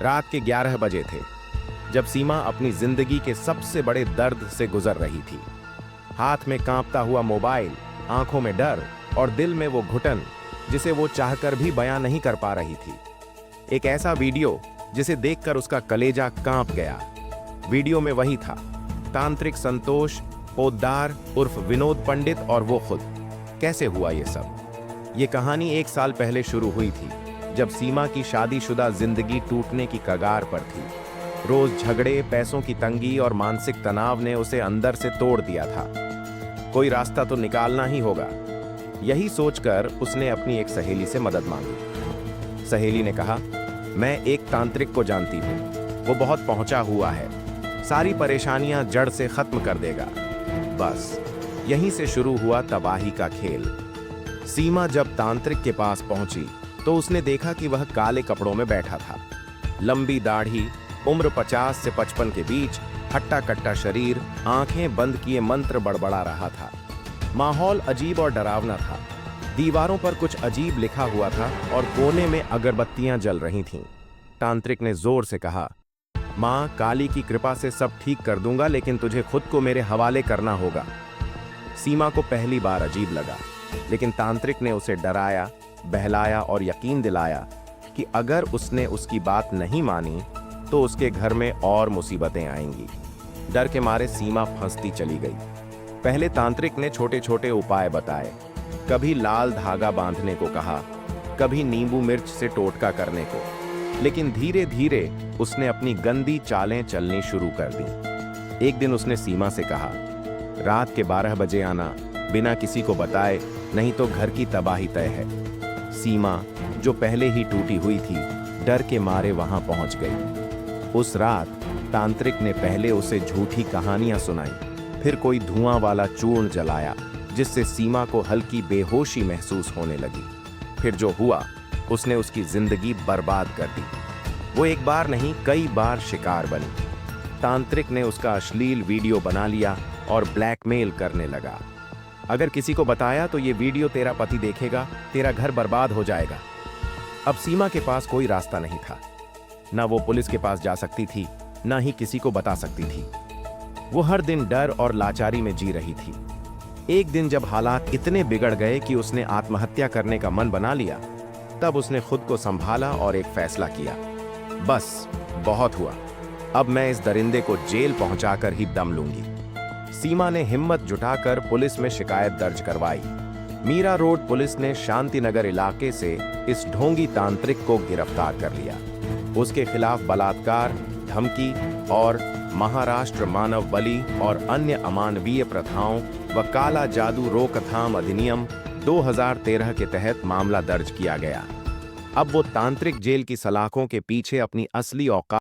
रात के 11 बजे थे जब सीमा अपनी जिंदगी के सबसे बड़े दर्द से गुजर रही थी। हाथ में कांपता हुआ मोबाइल, आंखों में डर और दिल में वो घुटन जिसे वो चाहकर भी बयां नहीं कर पा रही थी। एक ऐसा वीडियो जिसे देखकर उसका कलेजा कांप गया। वीडियो में वही था, तांत्रिक संतोष पोद्दार उर्फ विनोद पंडित और वो खुद। कैसे हुआ ये सब? ये कहानी 1 साल पहले शुरू हुई थी जब सीमा की शादीशुदा जिंदगी टूटने की कगार पर थी। रोज झगड़े, पैसों की तंगी और मानसिक तनाव ने उसे अंदर से तोड़ दिया था। कोई रास्ता तो निकालना ही होगा। यही सोचकर उसने अपनी एक सहेली से मदद मांगी। सहेली ने कहा, मैं एक तांत्रिक को जानती हूँ, वो बहुत पहुंचा हुआ है, सारी परेशानियां जड़ से खत्म कर देगा। बस यहीं से शुरू हुआ तबाही का खेल। सीमा जब तांत्रिक के पास पहुंची तो उसने देखा कि वह काले कपड़ों में बैठा था। लंबी दाढ़ी, उम्र 50 से 55 के बीच, हट्टा कट्टा शरीर, आंखें बंद किए मंत्र बड़बड़ा रहा था। माहौल अजीब और डरावना था। दीवारों पर कुछ अजीब लिखा हुआ था और कोने में अगरबत्तियां जल रही थीं। तांत्रिक ने जोर से कहा, मां, काली की कृपा से सब ठीक कर दूंगा, लेकिन तुझे खुद को मेरे हवाले करना होगा। सीमा को पहली बार अजीब लगा, लेकिन तांत्रिक ने उसे डराया, बहलाया और यकीन दिलाया कि अगर उसने उसकी बात नहीं मानी तो उसके घर में और मुसीबतें आएंगी। डर के मारे सीमा फंसती चली गई। पहले तांत्रिक ने छोटे छोटे उपाय बताए। कभी लाल धागा बांधने को कहा, कभी नींबू मिर्च से टोटका करने को, लेकिन धीरे धीरे उसने अपनी गंदी चालें चलनी शुरू कर दी। एक दिन उसने सीमा से कहा, रात के 12 बजे आना, बिना किसी को बताए, नहीं तो घर की तबाही तय है। सीमा, जो पहले ही टूटी हुई थी, डर के मारे वहां पहुंच गई। उस रात तांत्रिक ने पहले उसे झूठी कहानियां सुनाई, फिर कोई धुआं वाला चूर्ण जलाया जिससे सीमा को हल्की बेहोशी महसूस होने लगी। फिर जो हुआ, उसने उसकी जिंदगी बर्बाद कर दी। वो एक बार नहीं, कई बार शिकार बनी। तांत्रिक ने उसका अश्लील वीडियो बना लिया और ब्लैकमेल करने लगा। अगर किसी को बताया तो ये वीडियो तेरा पति देखेगा, तेरा घर बर्बाद हो जाएगा। अब सीमा के पास कोई रास्ता नहीं था। ना वो पुलिस के पास जा सकती थी, ना ही किसी को बता सकती थी। वो हर दिन डर और लाचारी में जी रही थी। एक दिन जब हालात इतने बिगड़ गए कि उसने आत्महत्या करने का मन बना लिया, तब उसने खुद को संभाला और एक फैसला किया, बस बहुत हुआ, अब मैं इस दरिंदे को जेल पहुंचाकर ही दम लूंगी। सीमा ने हिम्मत जुटाकर पुलिस में शिकायत दर्ज करवाई। मीरा रोड पुलिस ने शांति नगर इलाके से इस ढोंगी तांत्रिक को गिरफ्तार कर लिया। उसके खिलाफ बलात्कार, धमकी और महाराष्ट्र मानव बलि और अन्य अमानवीय प्रथाओं व काला जादू रोकथाम अधिनियम 2013 के तहत मामला दर्ज किया गया। अब वो तांत्रिक जेल की सलाखों के पीछे अपनी असली औकात